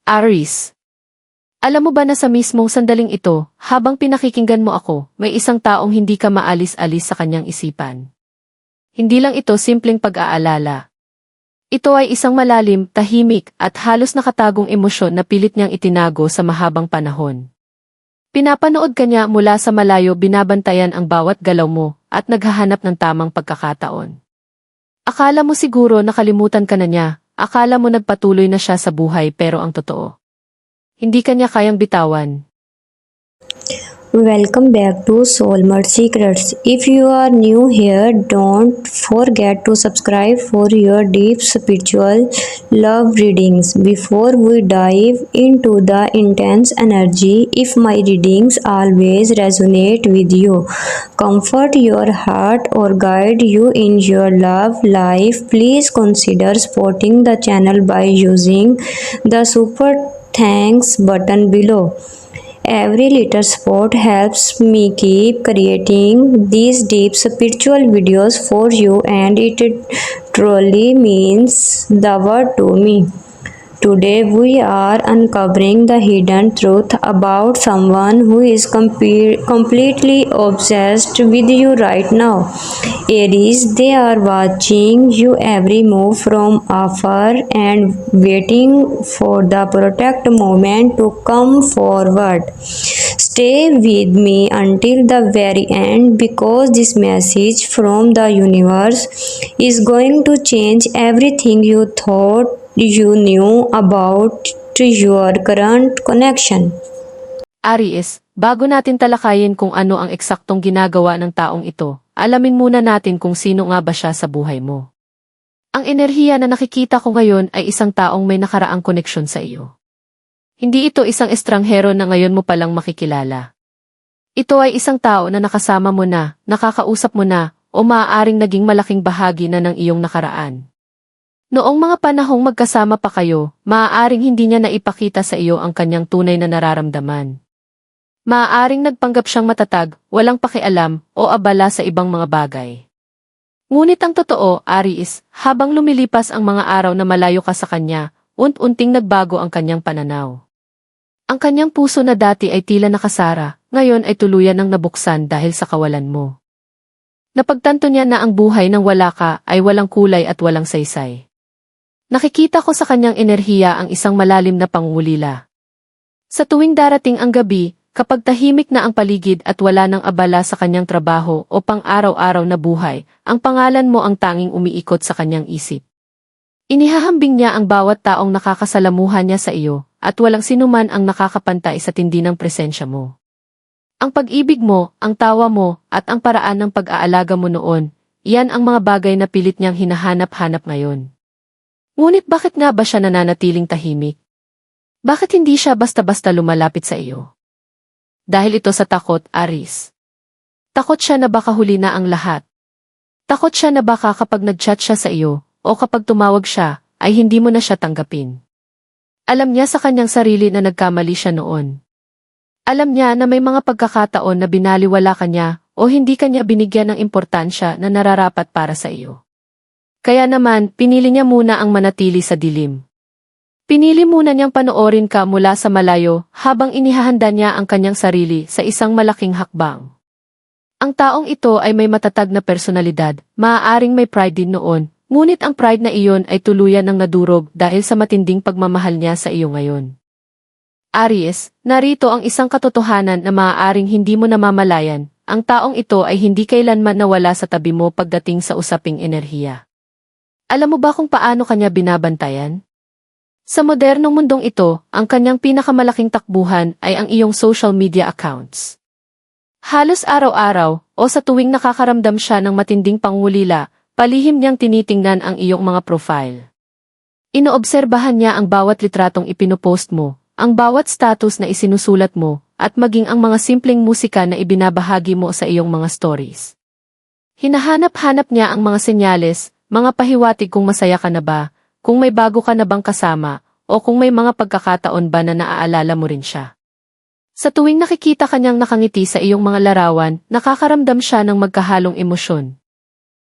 Aries. Alam mo ba na sa mismong sandaling ito, habang pinakikinggan mo ako, may isang taong hindi ka maalis-alis sa kanyang isipan. Hindi lang ito simpleng pag-aalala. Ito ay isang malalim, tahimik, at halos nakatagong emosyon na pilit niyang itinago sa mahabang panahon. Pinapanood ka niya mula sa malayo, binabantayan ang bawat galaw mo, at naghahanap ng tamang pagkakataon. Akala mo siguro nakalimutan ka na niya, akala mo nagpatuloy na siya sa buhay, pero ang totoo, hindi ka niya kayang bitawan. Welcome back to Soulmate Secrets. If you are new here, don't forget to subscribe for your deep spiritual love readings. Before we dive into the intense energy, if my readings always resonate with you, comfort your heart, or guide you in your love life, please consider supporting the channel by using the super thanks button below. Every little support helps me keep creating these deep spiritual videos for you, and it truly means the world to me. Today we are uncovering the hidden truth about someone who is completely obsessed with you right now. Aries, they are watching you every move from afar and waiting for the perfect moment to come forward. Stay with me until the very end, because this message from the universe is going to change everything you thought you knew about your current connection. Aries, bago natin talakayin kung ano ang eksaktong ginagawa ng taong ito, alamin muna natin kung sino nga ba siya sa buhay mo. Ang enerhiya na nakikita ko ngayon ay isang taong may nakaraang koneksyon sa iyo. Hindi ito isang estranghero na ngayon mo palang makikilala. Ito ay isang tao na nakasama mo na, nakakausap mo na, o maaaring naging malaking bahagi na ng iyong nakaraan. Noong mga panahong magkasama pa kayo, maaaring hindi niya naipakita sa iyo ang kanyang tunay na nararamdaman. Maaaring nagpanggap siyang matatag, walang pakialam, o abala sa ibang mga bagay. Ngunit ang totoo, Aries, habang lumilipas ang mga araw na malayo ka sa kanya, unti-unting nagbago ang kanyang pananaw. Ang kanyang puso na dati ay tila nakasara, ngayon ay tuluyan ng nabuksan dahil sa kawalan mo. Napagtanto niya na ang buhay ng wala ka ay walang kulay at walang saysay. Nakikita ko sa kanyang enerhiya ang isang malalim na pangungulila. Sa tuwing darating ang gabi, kapag tahimik na ang paligid at wala nang abala sa kanyang trabaho o pang-araw-araw na buhay, ang pangalan mo ang tanging umiikot sa kanyang isip. Inihahambing niya ang bawat taong nakakasalamuhan niya sa iyo, at walang sinuman ang nakakapantay sa tindi ng presensya mo. Ang pag-ibig mo, ang tawa mo, at ang paraan ng pag-aalaga mo noon, iyan ang mga bagay na pilit niyang hinahanap-hanap ngayon. Ngunit bakit nga ba siya nananatiling tahimik? Bakit hindi siya basta-basta lumalapit sa iyo? Dahil ito sa takot, Aries. Takot siya na baka huli na ang lahat. Takot siya na baka kapag nag-chat siya sa iyo, o kapag tumawag siya, ay hindi mo na siya tanggapin. Alam niya sa kanyang sarili na nagkamali siya noon. Alam niya na may mga pagkakataon na binaliwala ka niya, o hindi ka niya binigyan ng importansya na nararapat para sa iyo. Kaya naman, pinili niya muna ang manatili sa dilim. Pinili muna niyang panoorin ka mula sa malayo habang inihahanda niya ang kanyang sarili sa isang malaking hakbang. Ang taong ito ay may matatag na personalidad, maaaring may pride din noon, ngunit ang pride na iyon ay tuluyan ng nadurog dahil sa matinding pagmamahal niya sa iyo ngayon. Aries, narito ang isang katotohanan na maaaring hindi mo namamalayan, ang taong ito ay hindi kailanman nawala sa tabi mo pagdating sa usaping enerhiya. Alam mo ba kung paano kanya binabantayan? Sa modernong mundong ito, ang kanyang pinakamalaking takbuhan ay ang iyong social media accounts. Halos araw-araw, o sa tuwing nakakaramdam siya ng matinding pangulila, palihim niyang tinitingnan ang iyong mga profile. Inoobserbahan niya ang bawat litratong ipinopost mo, ang bawat status na isinusulat mo, at maging ang mga simpleng musika na ibinabahagi mo sa iyong mga stories. Hinahanap-hanap niya ang mga senyales, mga pahiwatig kung masaya ka na ba, kung may bago ka na bang kasama, o kung may mga pagkakataon ba na naaalala mo rin siya. Sa tuwing nakikita kanyang nakangiti sa iyong mga larawan, nakakaramdam siya ng magkahalong emosyon.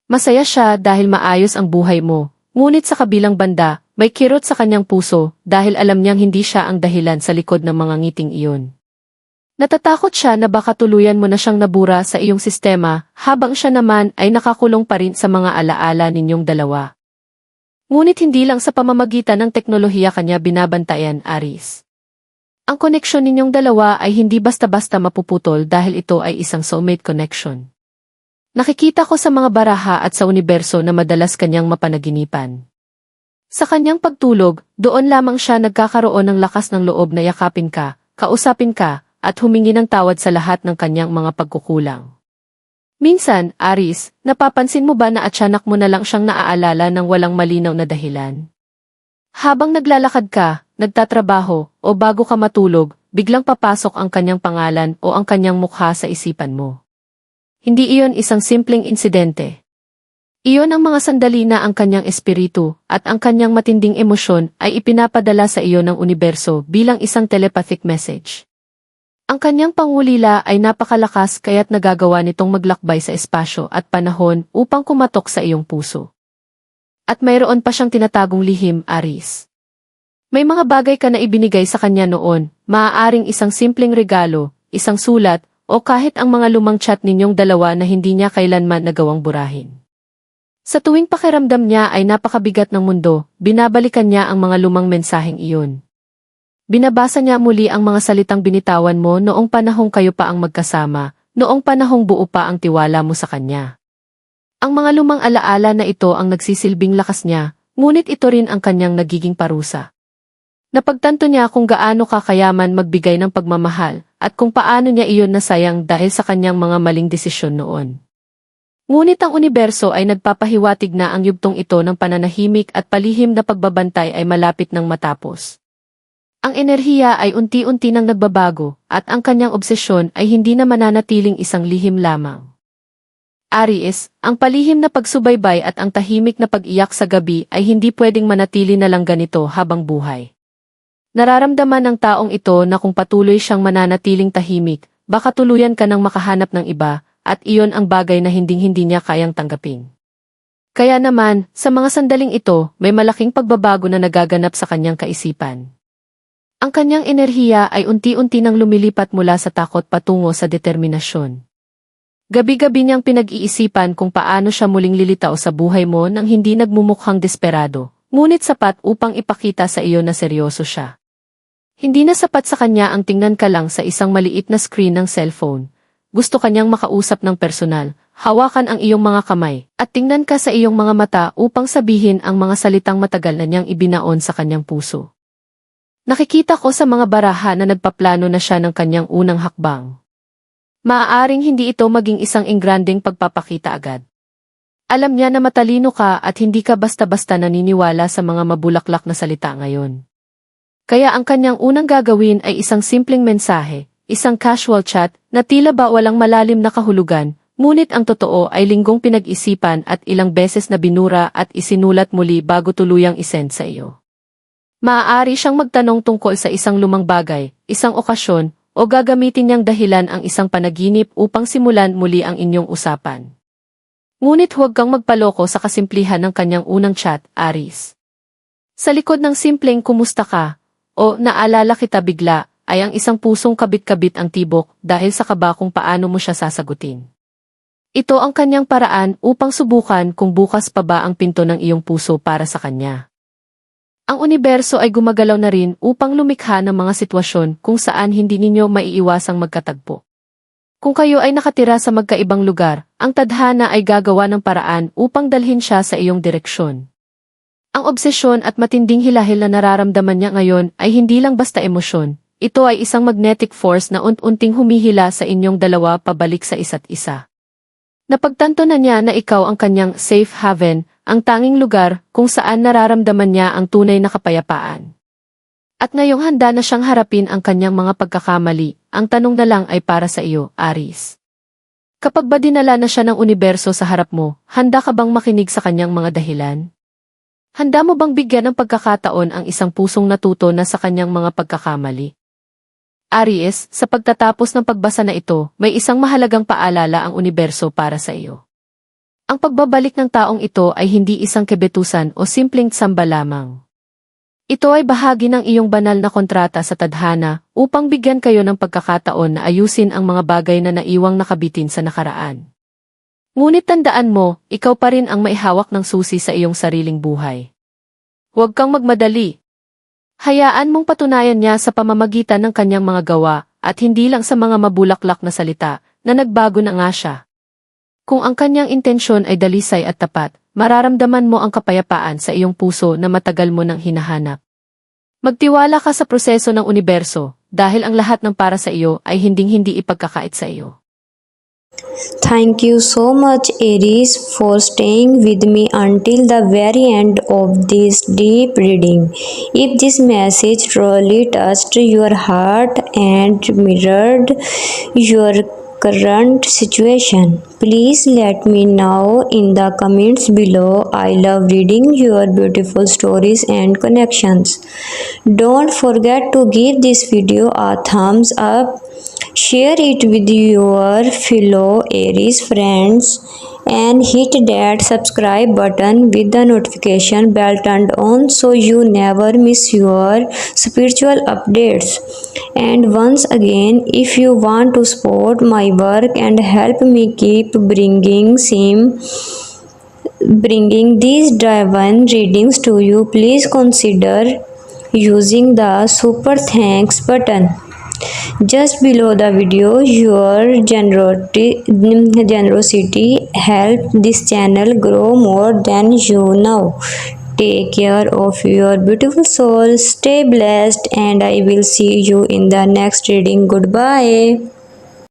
Masaya siya dahil maayos ang buhay mo, ngunit sa kabilang banda, may kirot sa kanyang puso dahil alam niyang hindi siya ang dahilan sa likod ng mga ngiting iyon. Natatakot siya na baka tuluyan mo na siyang nabura sa iyong sistema habang siya naman ay nakakulong pa rin sa mga alaala ninyong dalawa. Ngunit hindi lang sa pamamagitan ng teknolohiya kanya binabantayan, Aris. Ang koneksyon ninyong dalawa ay hindi basta-basta mapuputol dahil ito ay isang soulmate connection. Nakikita ko sa mga baraha at sa universo na madalas kanyang mapanaginipan. Sa kanyang pagtulog, doon lamang siya nagkakaroon ng lakas ng loob na yakapin ka, kausapin ka, at humingi ng tawad sa lahat ng kanyang mga pagkukulang. Minsan, Aris, napapansin mo ba na atyanak mo na lang siyang naaalala ng walang malinaw na dahilan? Habang naglalakad ka, nagtatrabaho, o bago ka matulog, biglang papasok ang kanyang pangalan o ang kanyang mukha sa isipan mo. Hindi iyon isang simpleng insidente. Iyon ang mga sandali na ang kanyang espiritu at ang kanyang matinding emosyon ay ipinapadala sa iyo ng universo bilang isang telepathic message. Ang kanyang pangulila ay napakalakas kaya't nagagawa nitong maglakbay sa espasyo at panahon upang kumatok sa iyong puso. At mayroon pa siyang tinatagong lihim, Aris. May mga bagay ka na ibinigay sa kanya noon, maaaring isang simpleng regalo, isang sulat, o kahit ang mga lumang chat ninyong dalawa na hindi niya kailanman nagawang burahin. Sa tuwing pakiramdam niya ay napakabigat ng mundo, binabalikan niya ang mga lumang mensaheng iyon. Binabasa niya muli ang mga salitang binitawan mo noong panahong kayo pa ang magkasama, noong panahong buo pa ang tiwala mo sa kanya. Ang mga lumang alaala na ito ang nagsisilbing lakas niya, ngunit ito rin ang kanyang nagiging parusa. Napagtanto niya kung gaano kakayaman magbigay ng pagmamahal, at kung paano niya iyon nasayang dahil sa kanyang mga maling desisyon noon. Ngunit ang universo ay nagpapahiwatig na ang yugtong ito ng pananahimik at palihim na pagbabantay ay malapit ng matapos. Ang enerhiya ay unti-unti nang nagbabago, at ang kanyang obsesyon ay hindi na mananatiling isang lihim lamang. Aries, ang palihim na pagsubaybay at ang tahimik na pag-iyak sa gabi ay hindi pwedeng manatili na lang ganito habang buhay. Nararamdaman ng taong ito na kung patuloy siyang mananatiling tahimik, baka tuluyan ka nang makahanap ng iba, at iyon ang bagay na hinding-hindi niya kayang tanggapin. Kaya naman, sa mga sandaling ito, may malaking pagbabago na nagaganap sa kanyang kaisipan. Ang kanyang enerhiya ay unti-unti nang lumilipat mula sa takot patungo sa determinasyon. Gabi-gabi niyang pinag-iisipan kung paano siya muling lilitaw sa buhay mo nang hindi nagmumukhang desperado, ngunit sapat upang ipakita sa iyo na seryoso siya. Hindi na sapat sa kanya ang tingnan ka lang sa isang maliit na screen ng cellphone. Gusto kanyang makausap ng personal, hawakan ang iyong mga kamay, at tingnan ka sa iyong mga mata upang sabihin ang mga salitang matagal na niyang ibinaon sa kanyang puso. Nakikita ko sa mga baraha na nagpaplano na siya ng kanyang unang hakbang. Maaaring hindi ito maging isang engrandeng pagpapakita agad. Alam niya na matalino ka at hindi ka basta-basta naniniwala sa mga mabulaklak na salita ngayon. Kaya ang kanyang unang gagawin ay isang simpleng mensahe, isang casual chat na tila ba walang malalim na kahulugan, ngunit ang totoo ay linggong pinag-isipan at ilang beses na binura at isinulat muli bago tuluyang isend sa iyo. Maaari siyang magtanong tungkol sa isang lumang bagay, isang okasyon, o gagamitin niyang dahilan ang isang panaginip upang simulan muli ang inyong usapan. Ngunit huwag kang magpaloko sa kasimplihan ng kanyang unang chat, Aries. Sa likod ng simpleng kumusta ka, o naalala kita bigla, ay ang isang pusong kabit-kabit ang tibok dahil sa kaba kung paano mo siya sasagutin. Ito ang kanyang paraan upang subukan kung bukas pa ba ang pinto ng iyong puso para sa kanya. Ang universo ay gumagalaw na rin upang lumikha ng mga sitwasyon kung saan hindi ninyo maiiwasang magkatagpo. Kung kayo ay nakatira sa magkaibang lugar, ang tadhana ay gagawa ng paraan upang dalhin siya sa iyong direksyon. Ang obsesyon at matinding hilahil na nararamdaman niya ngayon ay hindi lang basta emosyon, ito ay isang magnetic force na unti-unting humihila sa inyong dalawa pabalik sa isa't isa. Napagtanto na niya na ikaw ang kanyang safe haven, ang tanging lugar kung saan nararamdaman niya ang tunay na kapayapaan. At ngayong handa na siyang harapin ang kanyang mga pagkakamali, ang tanong na lang ay para sa iyo, Aries. Kapag ba dinala na siya ng universo sa harap mo, handa ka bang makinig sa kanyang mga dahilan? Handa mo bang bigyan ng pagkakataon ang isang pusong natuto na sa kanyang mga pagkakamali? Aries, sa pagtatapos ng pagbasa na ito, may isang mahalagang paalala ang universo para sa iyo. Ang pagbabalik ng taong ito ay hindi isang kebetusan o simpleng tsamba lamang. Ito ay bahagi ng iyong banal na kontrata sa tadhana upang bigyan kayo ng pagkakataon na ayusin ang mga bagay na naiwang nakabitin sa nakaraan. Ngunit tandaan mo, ikaw pa rin ang maihawak ng susi sa iyong sariling buhay. Huwag kang magmadali. Hayaan mong patunayan niya sa pamamagitan ng kanyang mga gawa at hindi lang sa mga mabulaklak na salita na nagbago na nga siya. Kung ang kanyang intensyon ay dalisay at tapat, mararamdaman mo ang kapayapaan sa iyong puso na matagal mo nang hinahanap. Magtiwala ka sa proseso ng universo dahil ang lahat ng para sa iyo ay hinding-hindi ipagkakait sa iyo. Thank you so much, Aries, for staying with me until the very end of this deep reading. If this message truly touched your heart and mirrored your current situation, please let me know in the comments below. I love reading your beautiful stories and connections. Don't forget to give this video a thumbs up. Share it with your fellow Aries friends and hit that subscribe button with the notification bell turned on so you never miss your spiritual updates. And once again, if you want to support my work and help me keep bringing these divine readings to you, please consider using the super thanks button just below the video. Your generosity helps this channel grow more than you know. Take care of your beautiful soul, stay blessed, and I will see you in the next reading. Goodbye.